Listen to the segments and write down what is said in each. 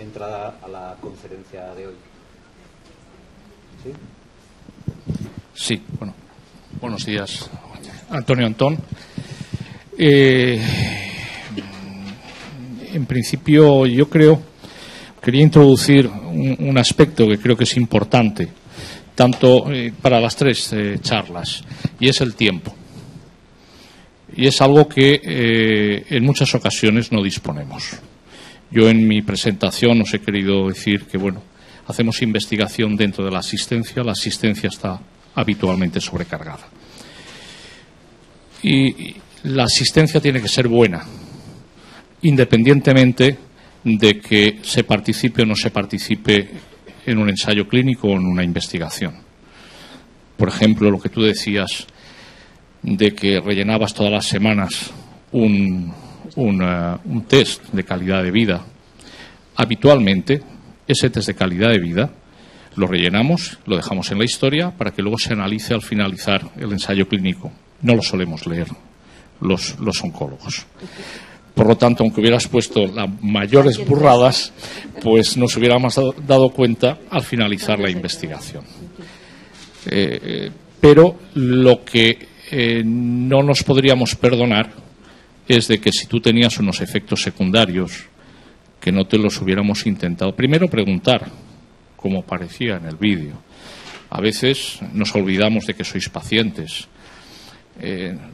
entrada a la conferencia de hoy. ¿Sí? Sí, bueno. Buenos días, Antonio Antón. En principio, yo quería introducir un aspecto que creo que es importante, tanto para las tres charlas, y es el tiempo. Y es algo que en muchas ocasiones no disponemos. Yo en mi presentación os he querido decir que, bueno, hacemos investigación dentro de la asistencia está habitualmente sobrecargada. Y la asistencia tiene que ser buena, independientemente de que se participe o no se participe en un ensayo clínico o en una investigación. Por ejemplo, lo que tú decías de que rellenabas todas las semanas un test de calidad de vida. Habitualmente, ese test de calidad de vida lo rellenamos, lo dejamos en la historia para que luego se analice al finalizar el ensayo clínico. No lo solemos leer los oncólogos. Por lo tanto, aunque hubieras puesto las mayores burradas, pues nos hubiéramos dado cuenta al finalizar la investigación. Pero lo que no nos podríamos perdonar es de que si tú tenías unos efectos secundarios que no te los hubiéramos intentado primero preguntar, como parecía en el vídeo. A veces nos olvidamos de que sois pacientes.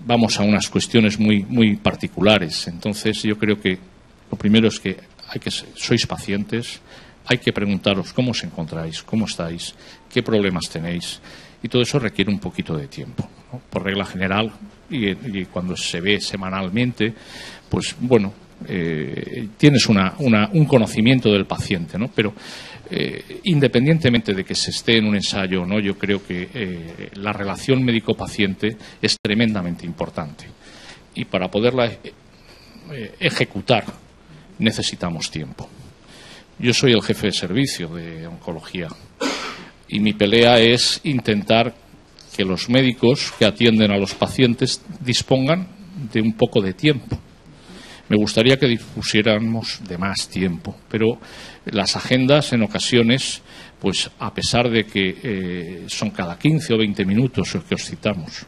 Vamos a unas cuestiones muy particulares. Entonces, yo creo que lo primero es que sois pacientes, hay que preguntaros cómo os encontráis, cómo estáis, qué problemas tenéis. Y todo eso requiere un poquito de tiempo, ¿no? Por regla general, y cuando se ve semanalmente, pues bueno, tienes un conocimiento del paciente, ¿no? Pero independientemente de que se esté en un ensayo o no, yo creo que la relación médico-paciente es tremendamente importante. Y para poderla ejecutar necesitamos tiempo. Yo soy el jefe de servicio de oncología y mi pelea es intentar que los médicos que atienden a los pacientes dispongan de un poco de tiempo. Me gustaría que dispusiéramos de más tiempo, pero las agendas en ocasiones, pues a pesar de que son cada 15 o 20 minutos los que os citamos,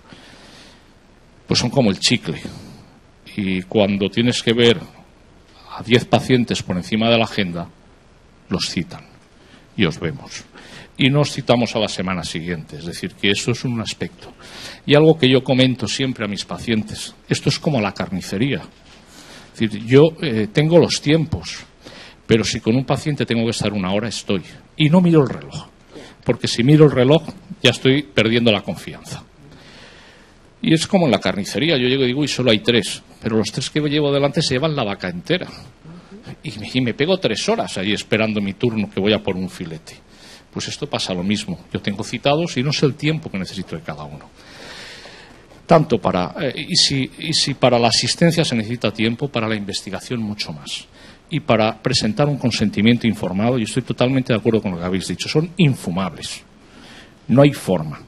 pues son como el chicle. Y cuando tienes que ver a 10 pacientes por encima de la agenda, los citan y os vemos. Y no os citamos a la semana siguiente, es decir, que eso es un aspecto. Y algo que yo comento siempre a mis pacientes, esto es como la carnicería. Es decir, yo tengo los tiempos, pero si con un paciente tengo que estar una hora, estoy. Y no miro el reloj, porque si miro el reloj ya estoy perdiendo la confianza. Y es como en la carnicería, yo llego y digo, y solo hay 3, pero los 3 que llevo delante se llevan la vaca entera. Y me pego 3 horas ahí esperando mi turno, que voy a por un filete. Pues esto pasa lo mismo. Yo tengo citados y no sé el tiempo que necesito de cada uno. Tanto para y si para la asistencia se necesita tiempo, para la investigación mucho más. Y para presentar un consentimiento informado, y estoy totalmente de acuerdo con lo que habéis dicho, son infumables. No hay forma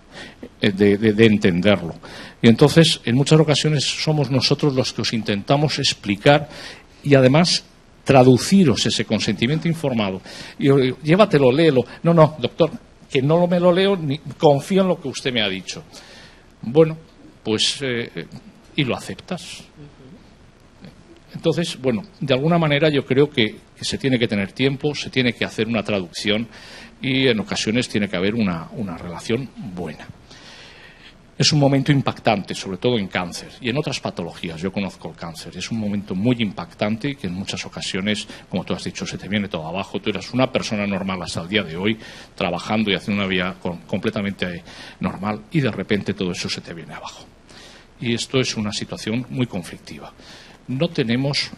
de entenderlo. Y entonces, en muchas ocasiones, somos nosotros los que os intentamos explicar y además traduciros ese consentimiento informado. Y llévatelo, léelo. No, doctor, que no me lo leo, ni confío en lo que usted me ha dicho. Bueno, pues, y lo aceptas. Entonces, bueno, de alguna manera yo creo que se tiene que tener tiempo, se tiene que hacer una traducción y en ocasiones tiene que haber una relación buena. Es un momento impactante, sobre todo en cáncer y en otras patologías. Yo conozco el cáncer. Es un momento muy impactante que en muchas ocasiones, como tú has dicho, se te viene todo abajo. Tú eras una persona normal hasta el día de hoy, trabajando y haciendo una vida completamente normal y de repente todo eso se te viene abajo. Y esto es una situación muy conflictiva. No tenemos,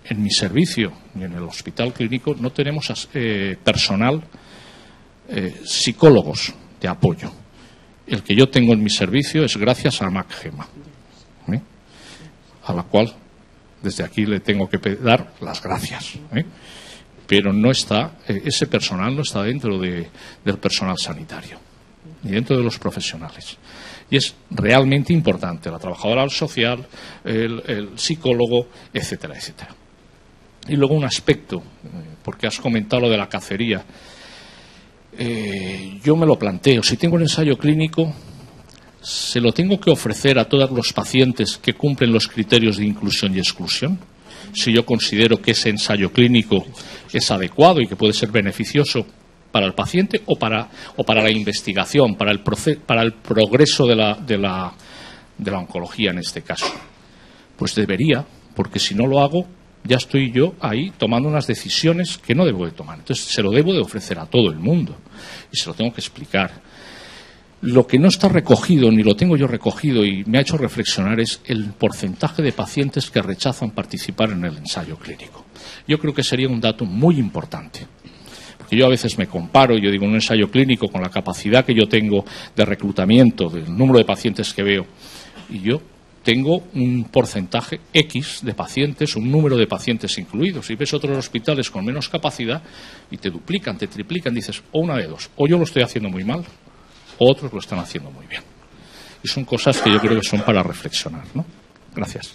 en mi servicio ni en el hospital clínico, no tenemos personal, psicólogos de apoyo. El que yo tengo en mi servicio es gracias a MacGema, a la cual desde aquí le tengo que dar las gracias. Pero no está, ese personal no está dentro del personal sanitario, ni dentro de los profesionales. Y es realmente importante la trabajadora social, el psicólogo, etcétera, etcétera. Y luego un aspecto, porque has comentado lo de la cacería. Yo me lo planteo. Si tengo un ensayo clínico, ¿se lo tengo que ofrecer a todos los pacientes que cumplen los criterios de inclusión y exclusión? Si yo considero que ese ensayo clínico es adecuado y que puede ser beneficioso para el paciente o para la investigación, para el progreso de la oncología en este caso. Pues debería, porque si no lo hago, ya estoy yo ahí tomando unas decisiones que no debo de tomar. Entonces, se lo debo de ofrecer a todo el mundo y se lo tengo que explicar. Lo que no está recogido, ni lo tengo yo recogido y me ha hecho reflexionar, es el porcentaje de pacientes que rechazan participar en el ensayo clínico. Yo creo que sería un dato muy importante. Porque yo a veces me comparo, yo digo, un ensayo clínico con la capacidad que yo tengo de reclutamiento, del número de pacientes que veo, y yo tengo un porcentaje X de pacientes, un número de pacientes incluidos. Y ves otros hospitales con menos capacidad y te duplican, te triplican, dices, o una de dos, o yo lo estoy haciendo muy mal, o otros lo están haciendo muy bien. Y son cosas que yo creo que son para reflexionar, ¿no? Gracias.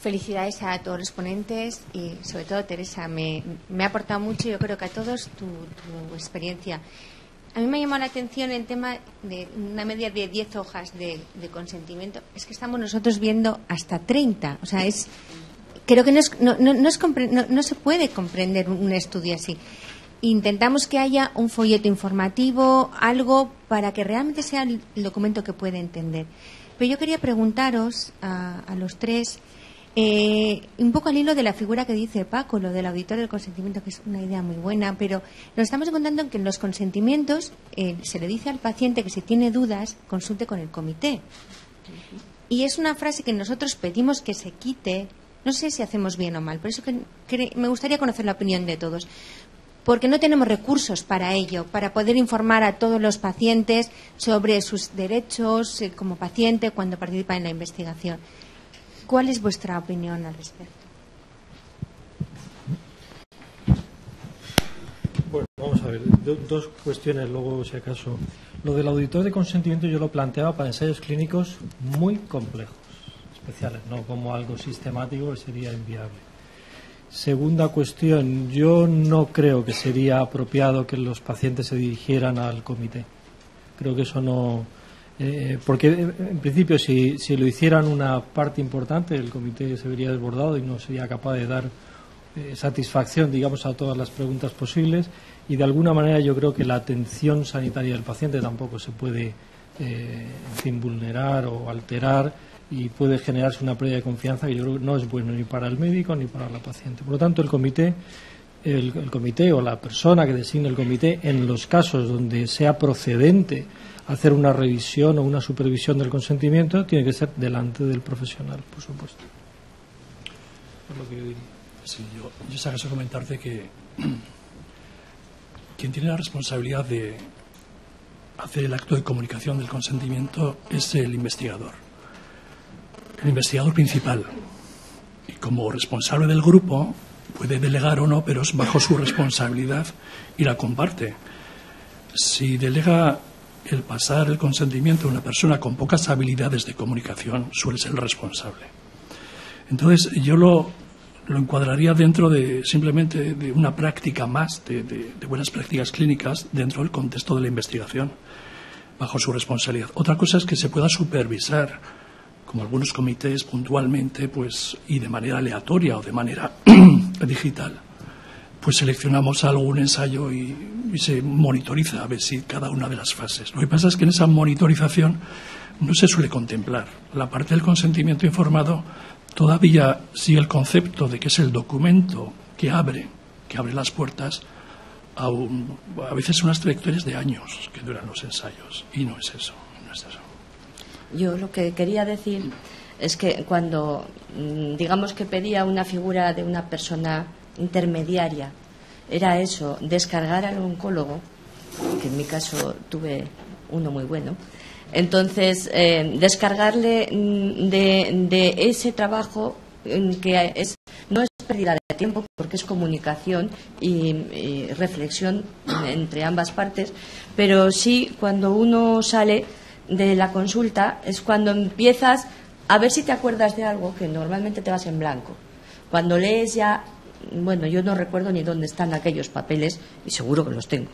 Felicidades a todos los ponentes y sobre todo Teresa, me ha aportado mucho, yo creo que a todos tu experiencia. A mí me ha llamado la atención el tema de una media de 10 hojas de consentimiento. Es que estamos nosotros viendo hasta 30. O sea, creo que no se puede comprender un estudio así. Intentamos que haya un folleto informativo, algo para que realmente sea el documento que pueda entender. Pero yo quería preguntaros a los tres, un poco al hilo de la figura que dice Paco, lo del auditor del consentimiento, que es una idea muy buena, pero nos estamos encontrando en que en los consentimientos se le dice al paciente que si tiene dudas consulte con el comité. Y es una frase que nosotros pedimos que se quite. No sé si hacemos bien o mal, por eso que me gustaría conocer la opinión de todos. Porque no tenemos recursos para ello, para poder informar a todos los pacientes sobre sus derechos como paciente cuando participan en la investigación. ¿Cuál es vuestra opinión al respecto? Bueno, vamos a ver, dos cuestiones luego, si acaso. Lo del auditor de consentimiento yo lo planteaba para ensayos clínicos muy complejos, especiales, no como algo sistemático que sería inviable. Segunda cuestión, yo no creo que sería apropiado que los pacientes se dirigieran al comité. Creo que eso no... porque en principio si lo hicieran una parte importante, el comité se vería desbordado y no sería capaz de dar satisfacción, digamos, a todas las preguntas posibles, y de alguna manera yo creo que la atención sanitaria del paciente tampoco se puede vulnerar o alterar, y puede generarse una pérdida de confianza que yo creo que no es bueno ni para el médico ni para la paciente. Por lo tanto, el comité o la persona que designe el comité, en los casos donde sea procedente hacer una revisión o una supervisión del consentimiento, tiene que ser delante del profesional, por supuesto. Es lo que yo diría. Sí, yo si acaso comentarte que quien tiene la responsabilidad de hacer el acto de comunicación del consentimiento es el investigador principal. Y como responsable del grupo puede delegar o no, pero es bajo su responsabilidad y la comparte. Si delega el pasar el consentimiento a una persona con pocas habilidades de comunicación, suele ser el responsable. Entonces, yo lo encuadraría dentro de simplemente de una práctica más, de buenas prácticas clínicas dentro del contexto de la investigación, bajo su responsabilidad. Otra cosa es que se pueda supervisar, como algunos comités puntualmente, pues, y de manera aleatoria o de manera digital, pues seleccionamos algún ensayo y se monitoriza a ver si cada una de las fases. Lo que pasa es que en esa monitorización no se suele contemplar la parte del consentimiento informado. Todavía sigue el concepto de que es el documento que abre las puertas a veces unas trayectorias de años que duran los ensayos, y no es eso. Yo lo que quería decir es que cuando, digamos que pedía una figura de una persona intermediaria, era eso, descargar al oncólogo, que en mi caso tuve uno muy bueno. Entonces, descargarle de ese trabajo que no es pérdida de tiempo, porque es comunicación y reflexión entre ambas partes, pero sí cuando uno sale de la consulta es cuando empiezas a ver si te acuerdas de algo que normalmente te vas en blanco. Cuando lees ya, bueno, yo no recuerdo ni dónde están aquellos papeles y seguro que los tengo.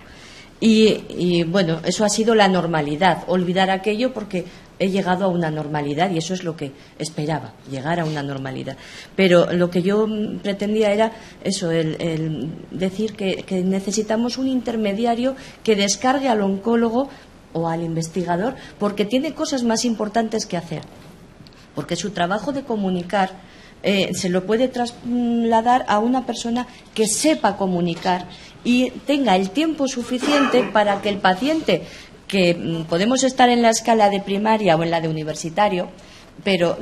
Y bueno, eso ha sido la normalidad, olvidar aquello porque he llegado a una normalidad y eso es lo que esperaba, llegar a una normalidad. Pero lo que yo pretendía era eso, el decir que necesitamos un intermediario que descargue al oncólogo o al investigador porque tiene cosas más importantes que hacer. Porque su trabajo de comunicar se lo puede trasladar a una persona que sepa comunicar y tenga el tiempo suficiente para que el paciente, que podemos estar en la escala de primaria o en la de universitario, pero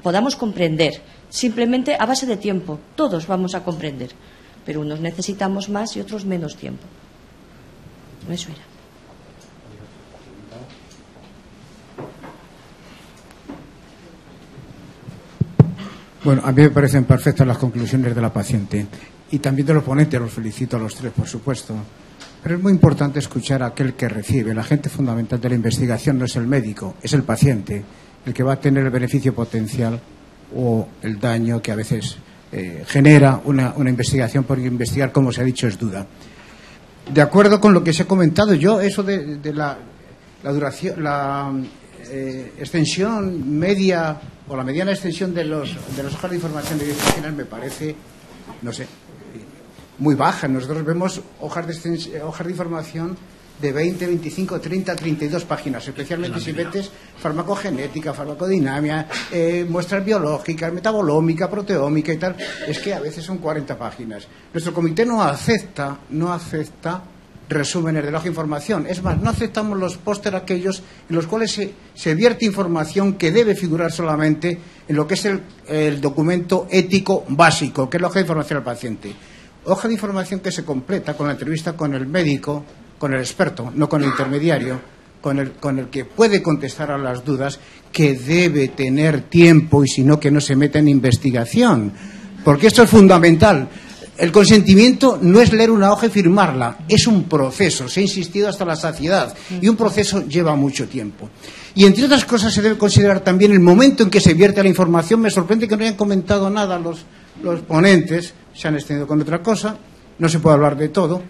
podamos comprender, simplemente a base de tiempo. Todos vamos a comprender, pero unos necesitamos más y otros menos tiempo. Eso era. Bueno, a mí me parecen perfectas las conclusiones de la paciente y también de los ponentes, los felicito a los tres, por supuesto. Pero es muy importante escuchar a aquel que recibe. La agente fundamental de la investigación no es el médico, es el paciente, el que va a tener el beneficio potencial o el daño que a veces genera una investigación, porque investigar, como se ha dicho, es duda. De acuerdo con lo que se ha comentado, yo eso de la duración, la extensión media o la mediana extensión de las hojas de información de 10 páginas me parece, no sé, muy baja. Nosotros vemos hojas de información de 20, 25, 30, 32 páginas, especialmente si metes farmacogenética, farmacodinámica, muestras biológicas, metabolómica, proteómica y tal. Es que a veces son 40 páginas. Nuestro comité no acepta resúmenes de la hoja de información. Es más, no aceptamos los póster aquellos en los cuales se vierte información que debe figurar solamente en lo que es el documento ético básico, que es la hoja de información al paciente. Hoja de información que se completa con la entrevista con el médico, con el experto, no con el intermediario, con el que puede contestar a las dudas, que debe tener tiempo y si no, que no se meta en investigación. Porque esto es fundamental. El consentimiento no es leer una hoja y firmarla, es un proceso, se ha insistido hasta la saciedad, y un proceso lleva mucho tiempo. Y entre otras cosas se debe considerar también el momento en que se vierte la información. Me sorprende que no hayan comentado nada los ponentes, se han extendido con otra cosa, no se puede hablar de todo,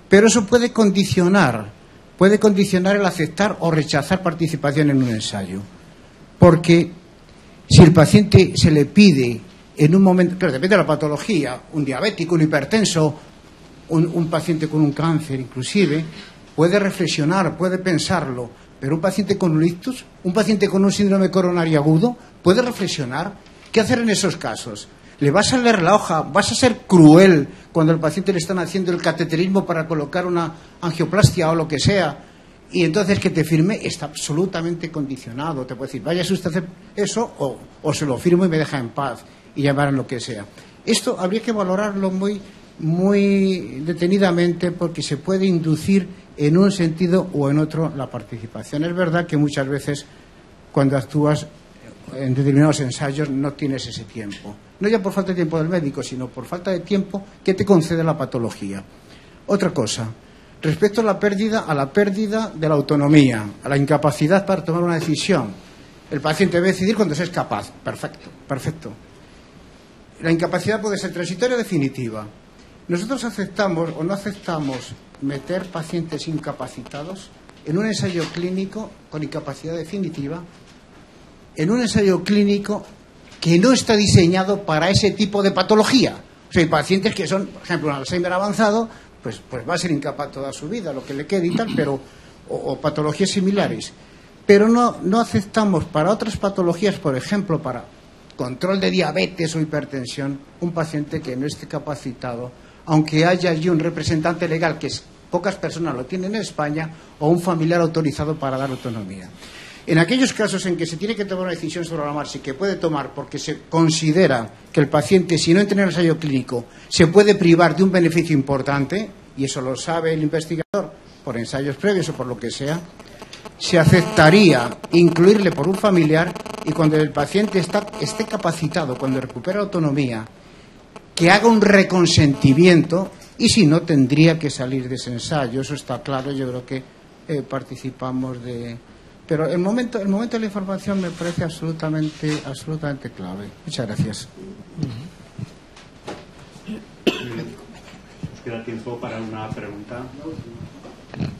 pero eso puede condicionar el aceptar o rechazar participación en un ensayo. Porque si el paciente se le pide en un momento, claro, depende de la patología, un diabético, un hipertenso, un paciente con un cáncer inclusive, puede reflexionar, puede pensarlo, pero un paciente con un ictus, un paciente con un síndrome coronario agudo, puede reflexionar. ¿Qué hacer en esos casos? ¿Le vas a leer la hoja? ¿Vas a ser cruel cuando al paciente le están haciendo el cateterismo para colocar una angioplastia o lo que sea? Y entonces que te firme está absolutamente condicionado. Te puede decir, vaya usted a hacer eso o se lo firmo y me deja en paz y llamarán lo que sea. Esto habría que valorarlo muy, muy detenidamente porque se puede inducir en un sentido o en otro la participación. Es verdad que muchas veces cuando actúas en determinados ensayos no tienes ese tiempo. No ya por falta de tiempo del médico, sino por falta de tiempo que te concede la patología. Otra cosa, respecto a la pérdida de la autonomía, a la incapacidad para tomar una decisión. El paciente debe decidir cuando se es capaz. Perfecto. La incapacidad puede ser transitoria o definitiva. Nosotros aceptamos o no aceptamos meter pacientes incapacitados en un ensayo clínico con incapacidad definitiva, en un ensayo clínico que no está diseñado para ese tipo de patología. O sea, hay pacientes que son, por ejemplo, un Alzheimer avanzado, pues va a ser incapaz toda su vida, lo que le quede y tal, pero o patologías similares. Pero no aceptamos para otras patologías, por ejemplo, para control de diabetes o hipertensión, un paciente que no esté capacitado, aunque haya allí un representante legal, que pocas personas lo tienen en España, o un familiar autorizado para dar autonomía. En aquellos casos en que se tiene que tomar una decisión sobre la marcha y que puede tomar porque se considera que el paciente, si no entra en el ensayo clínico, se puede privar de un beneficio importante, y eso lo sabe el investigador por ensayos previos o por lo que sea, se aceptaría incluirle por un familiar, y cuando el paciente esté capacitado, cuando recupera autonomía, que haga un reconsentimiento, y si no, tendría que salir de ese ensayo. Eso está claro. Yo creo que participamos de Pero el momento de la información me parece absolutamente clave. Muchas gracias. ¿Nos queda tiempo para una pregunta?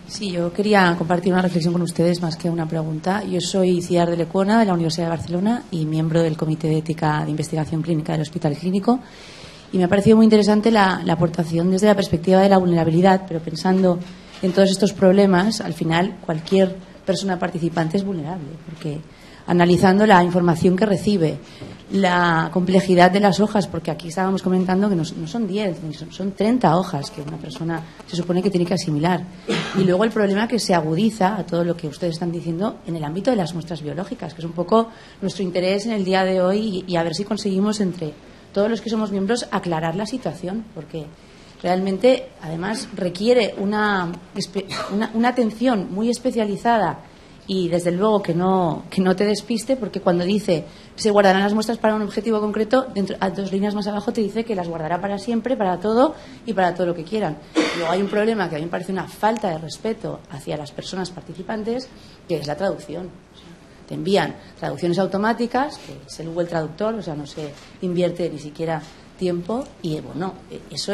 Sí, yo quería compartir una reflexión con ustedes más que una pregunta. Yo soy Ciar de Lecuona, de la Universidad de Barcelona, y miembro del Comité de Ética de Investigación Clínica del Hospital Clínico. Y me ha parecido muy interesante la aportación desde la perspectiva de la vulnerabilidad, pero pensando en todos estos problemas, al final cualquier persona participante es vulnerable, porque analizando la información que recibe, la complejidad de las hojas, porque aquí estábamos comentando que no son 10, son 30 hojas que una persona se supone que tiene que asimilar. Y luego el problema que se agudiza a todo lo que ustedes están diciendo en el ámbito de las muestras biológicas, que es un poco nuestro interés en el día de hoy y a ver si conseguimos entre todos los que somos miembros aclarar la situación, porque realmente además requiere una atención muy especializada y desde luego que no te despiste, porque cuando dice se guardarán las muestras para un objetivo concreto, a 2 líneas más abajo te dice que las guardará para siempre, para todo y para todo lo que quieran. Luego hay un problema que a mí me parece una falta de respeto hacia las personas participantes, que es la traducción. Te envían traducciones automáticas, que es el Google Traductor, o sea, no se invierte ni siquiera tiempo, y bueno, eso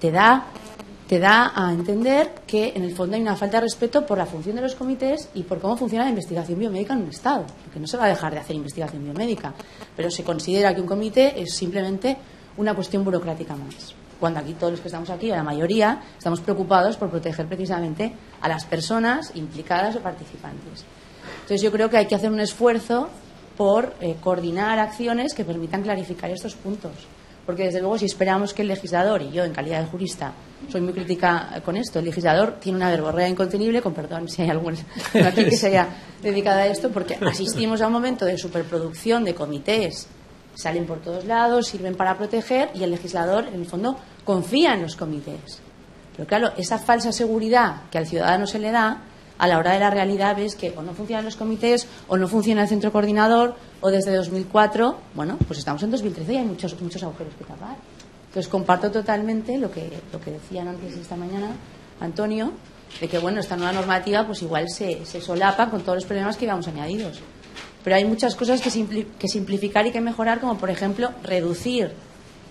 te da a entender que en el fondo hay una falta de respeto por la función de los comités y por cómo funciona la investigación biomédica en un Estado, porque no se va a dejar de hacer investigación biomédica, pero se considera que un comité es simplemente una cuestión burocrática más, cuando aquí todos los que estamos aquí, la mayoría, estamos preocupados por proteger precisamente a las personas implicadas o participantes. Entonces yo creo que hay que hacer un esfuerzo por coordinar acciones que permitan clarificar estos puntos. Porque, desde luego, si esperamos que el legislador, y yo en calidad de jurista soy muy crítica con esto, el legislador tiene una verborrea incontenible, con perdón si hay alguno aquí que se haya dedicado a esto, porque asistimos a un momento de superproducción de comités, salen por todos lados, sirven para proteger, y el legislador, en el fondo, confía en los comités. Pero, claro, esa falsa seguridad que al ciudadano se le da, a la hora de la realidad ves que o no funcionan los comités o no funciona el centro coordinador, o desde 2004, bueno, pues estamos en 2013 y hay muchos agujeros que tapar. Entonces comparto totalmente lo que decían antes esta mañana, Antonio, de que bueno, esta nueva normativa pues igual se solapa con todos los problemas que íbamos añadidos. Pero hay muchas cosas que simplificar y que mejorar, como por ejemplo reducir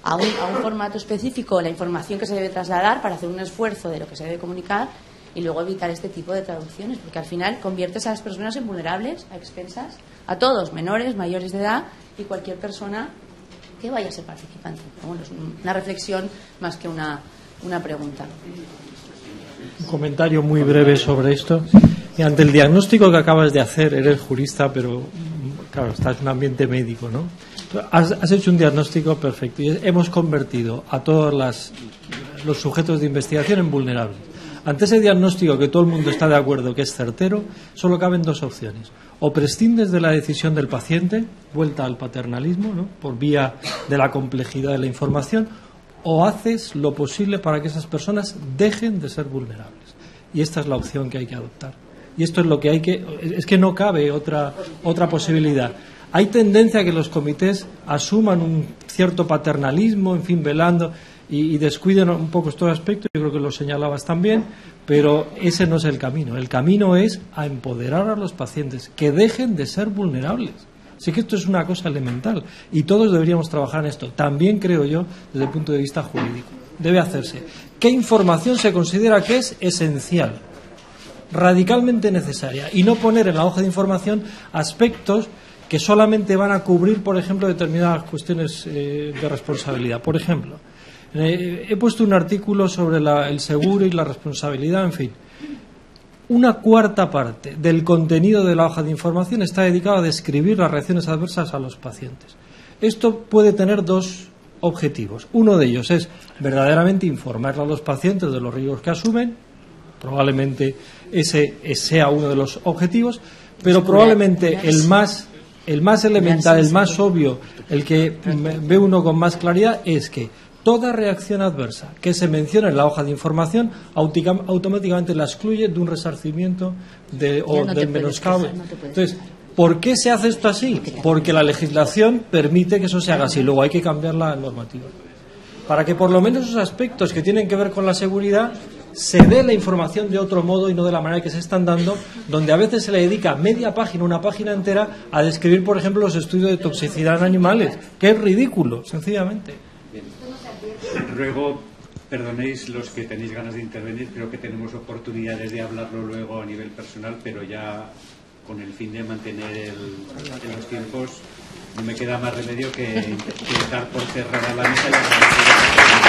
a un formato específico la información que se debe trasladar para hacer un esfuerzo de lo que se debe comunicar, y luego evitar este tipo de traducciones, porque al final conviertes a las personas en vulnerables, a expensas, a todos, menores, mayores de edad y cualquier persona que vaya a ser participante. Bueno, es una reflexión más que una pregunta. Un comentario muy breve sobre esto. Y ante el diagnóstico que acabas de hacer, eres jurista, pero claro, estás en un ambiente médico, ¿no? Has hecho un diagnóstico perfecto y hemos convertido a todos los sujetos de investigación en vulnerables. Ante ese diagnóstico, que todo el mundo está de acuerdo que es certero, solo caben 2 opciones. O prescindes de la decisión del paciente, vuelta al paternalismo, ¿no?, por vía de la complejidad de la información, o haces lo posible para que esas personas dejen de ser vulnerables. Y esta es la opción que hay que adoptar. Y esto es lo que hay que... Es que no cabe otra posibilidad. Hay tendencia a que los comités asuman un cierto paternalismo, en fin, velando... y descuiden un poco estos aspectos. Yo creo que lo señalabas también, pero ese no es el camino. El camino es a empoderar a los pacientes, que dejen de ser vulnerables. Así que esto es una cosa elemental y todos deberíamos trabajar en esto. También creo yo, desde el punto de vista jurídico, debe hacerse. ¿Qué información se considera que es esencial, radicalmente necesaria, y no poner en la hoja de información aspectos que solamente van a cubrir, por ejemplo, determinadas cuestiones de responsabilidad? Por ejemplo, he puesto un artículo sobre el seguro y la responsabilidad, en fin. Una cuarta parte del contenido de la hoja de información está dedicado a describir las reacciones adversas a los pacientes. Esto puede tener 2 objetivos. Uno de ellos es verdaderamente informar a los pacientes de los riesgos que asumen. Probablemente ese sea uno de los objetivos, pero probablemente el más elemental, el más obvio, el que ve uno con más claridad, es que toda reacción adversa que se menciona en la hoja de información automáticamente la excluye de un resarcimiento o del menoscabo. Entonces, ¿por qué se hace esto así? Porque la legislación permite que eso se haga así. Luego hay que cambiar la normativa, para que por lo menos esos aspectos que tienen que ver con la seguridad se dé la información de otro modo y no de la manera que se están dando, donde a veces se le dedica media página, una página entera, a describir, por ejemplo, los estudios de toxicidad en animales, que es ridículo, sencillamente. Ruego, perdonéis los que tenéis ganas de intervenir, creo que tenemos oportunidades de hablarlo luego a nivel personal, pero ya con el fin de mantener los tiempos, no me queda más remedio que intentar por cerrar a la mesa y